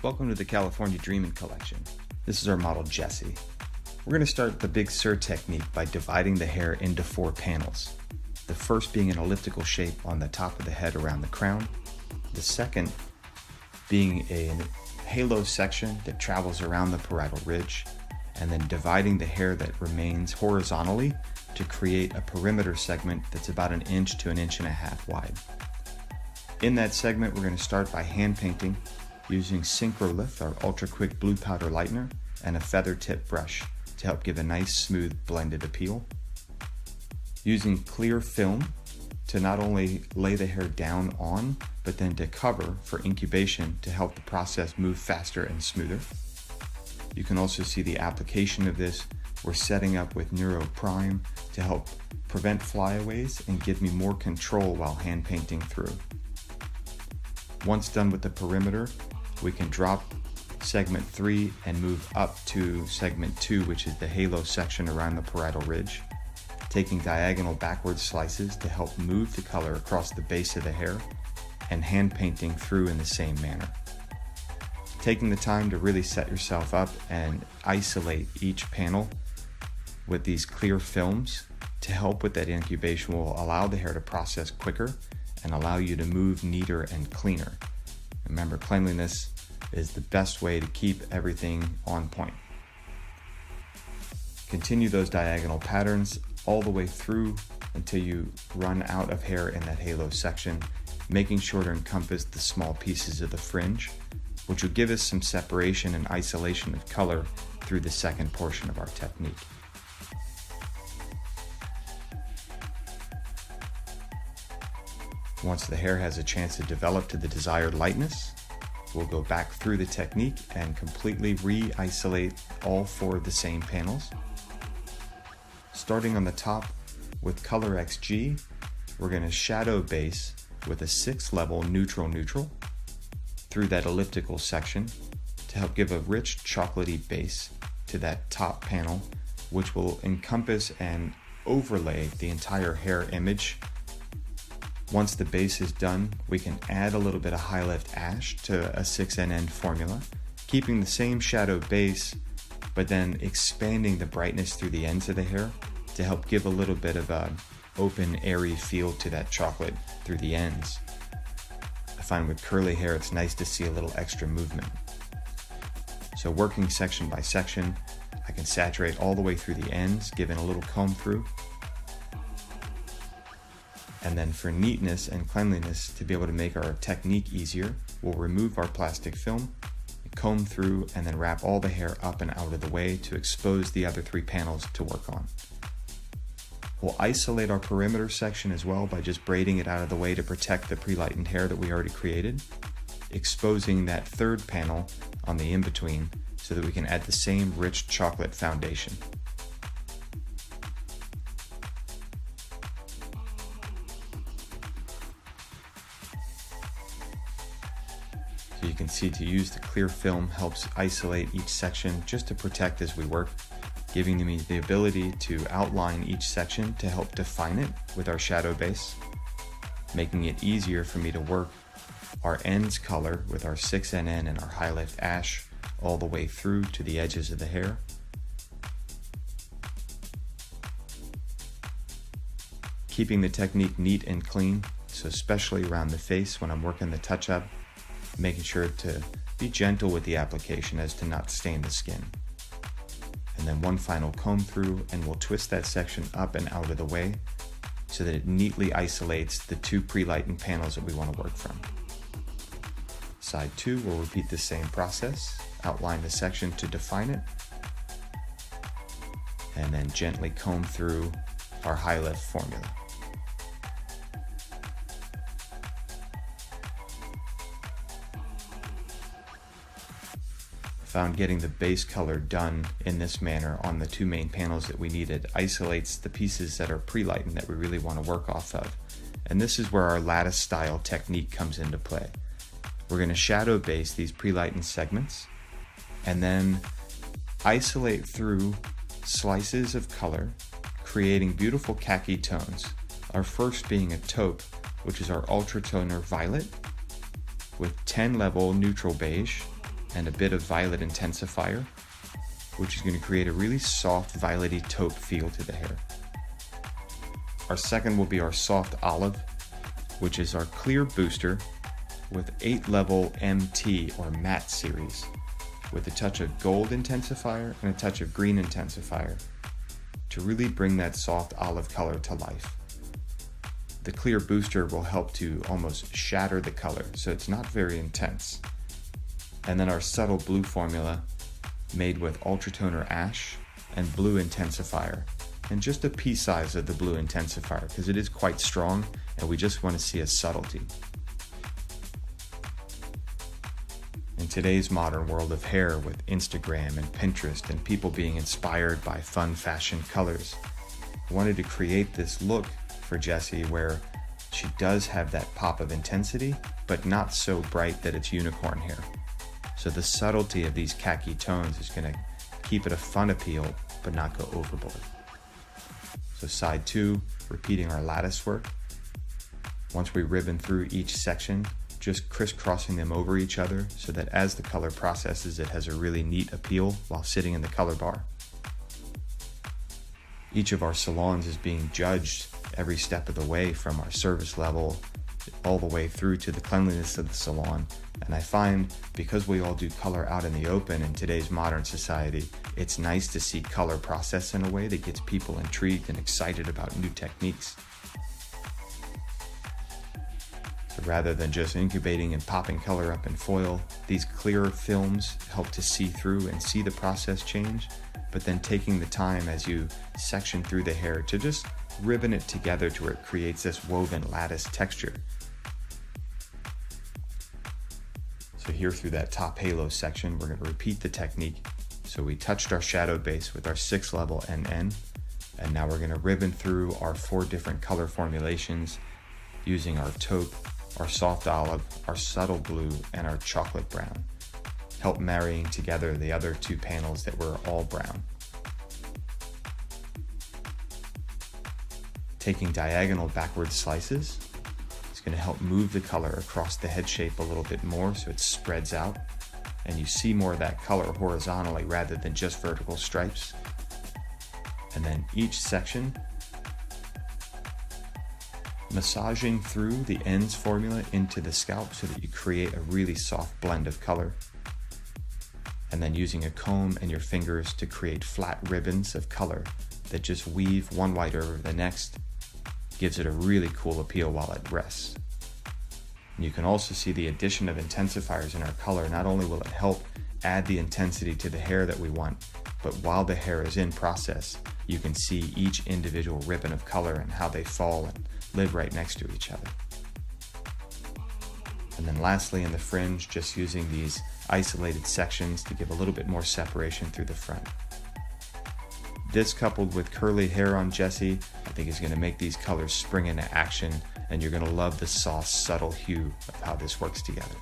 Welcome to the California Dreamin' Collection. This is our model Jessie. We're going to start the Big Sur technique by dividing the hair into 4 panels. The first being an elliptical shape on the top of the head around the crown. The second being a halo section that travels around the parietal ridge, and then dividing the hair that remains horizontally to create a perimeter segment that's about 1 inch to 1.5 inches wide. In that segment, we're going to start by hand painting using Synchrolith, our ultra quick blue powder lightener, and a feather tip brush to help give a nice smooth blended appeal. Using clear film to not only lay the hair down on, but then to cover for incubation to help the process move faster and smoother. You can also see the application of this. We're setting up with Neuro Prime to help prevent flyaways and give me more control while hand painting through. Once done with the perimeter, we can drop segment 3 and move up to segment 2, which is the halo section around the parietal ridge, taking diagonal backward slices to help move the color across the base of the hair, and hand painting through in the same manner. Taking the time to really set yourself up and isolate each panel with these clear films to help with that incubation will allow the hair to process quicker and allow you to move neater and cleaner. Remember, cleanliness is the best way to keep everything on point. Continue those diagonal patterns all the way through until you run out of hair in that halo section, making sure to encompass the small pieces of the fringe, which will give us some separation and isolation of color through the second portion of our technique. Once the hair has a chance to develop to the desired lightness, we'll go back through the technique and completely re-isolate all 4 of the same panels. Starting on the top with Color XG, we're going to shadow base with a 6-level neutral through that elliptical section to help give a rich chocolatey base to that top panel, which will encompass and overlay the entire hair image. Once the base is done, we can add a little bit of high lift ash to a 6NN formula, keeping the same shadow base, but then expanding the brightness through the ends of the hair to help give a little bit of an open, airy feel to that chocolate through the ends. I find with curly hair, it's nice to see a little extra movement. So working section by section, I can saturate all the way through the ends, giving a little comb through. And then for neatness and cleanliness, to be able to make our technique easier, we'll remove our plastic film, comb through, and then wrap all the hair up and out of the way to expose the other 3 panels to work on. We'll isolate our perimeter section as well by just braiding it out of the way to protect the pre-lightened hair that we already created, exposing that 3rd panel on the in-between so that we can add the same rich chocolate foundation. So you can see to use the clear film helps isolate each section just to protect as we work, giving me the ability to outline each section to help define it with our shadow base, making it easier for me to work our ends color with our 6NN and our high lift ash all the way through to the edges of the hair. Keeping the technique neat and clean, so especially around the face when I'm working the touch-up, making sure to be gentle with the application as to not stain the skin. And then one final comb through, and we'll twist that section up and out of the way so that it neatly isolates the 2 pre-lightened panels that we want to work from. Side 2, we'll repeat the same process, outline the section to define it, and then gently comb through our high lift formula. Found getting the base color done in this manner on the 2 main panels that we needed isolates the pieces that are pre-lightened that we really want to work off of. And this is where our lattice style technique comes into play. We're going to shadow base these pre-lightened segments and then isolate through slices of color, creating beautiful khaki tones. Our first being a taupe, which is our ultra toner violet, with 10 level neutral beige and a bit of violet intensifier, which is going to create a really soft violety taupe feel to the hair. Our second will be our soft olive, which is our clear booster with 8 level MT or matte series, with a touch of gold intensifier and a touch of green intensifier to really bring that soft olive color to life. The clear booster will help to almost shatter the color, so it's not very intense. And then our subtle blue formula made with ultratoner ash and blue intensifier, and just a pea size of the blue intensifier because it is quite strong and we just want to see a subtlety. In today's modern world of hair with Instagram and Pinterest and people being inspired by fun fashion colors, I wanted to create this look for Jessie where she does have that pop of intensity, but not so bright that it's unicorn hair. So the subtlety of these khaki tones is going to keep it a fun appeal, but not go overboard. So side 2, repeating our lattice work. Once we ribbon through each section, just crisscrossing them over each other so that as the color processes, it has a really neat appeal while sitting in the color bar. Each of our salons is being judged every step of the way, from our service level all the way through to the cleanliness of the salon. And I find because we all do color out in the open in today's modern society, it's nice to see color processed in a way that gets people intrigued and excited about new techniques. So rather than just incubating and popping color up in foil, these clearer films help to see through and see the process change, but then taking the time as you section through the hair to just ribbon it together to where it creates this woven lattice texture. So here through that top halo section, we're going to repeat the technique. So we touched our shadow base with our 6 level NN, and now we're going to ribbon through our 4 different color formulations using our taupe, our soft olive, our subtle blue, and our chocolate brown, help marrying together the other 2 panels that were all brown. Taking diagonal backward slices is going to help move the color across the head shape a little bit more so it spreads out and you see more of that color horizontally rather than just vertical stripes. And then each section, massaging through the ends formula into the scalp so that you create a really soft blend of color. And then using a comb and your fingers to create flat ribbons of color that just weave one white over the next, gives it a really cool appeal while it rests. And you can also see the addition of intensifiers in our color. Not only will it help add the intensity to the hair that we want, but while the hair is in process, you can see each individual ribbon of color and how they fall and live right next to each other. And then lastly, in the fringe, just using these isolated sections to give a little bit more separation through the front. This coupled with curly hair on Jessie, I think is going to make these colors spring into action, and you're going to love the soft, subtle hue of how this works together.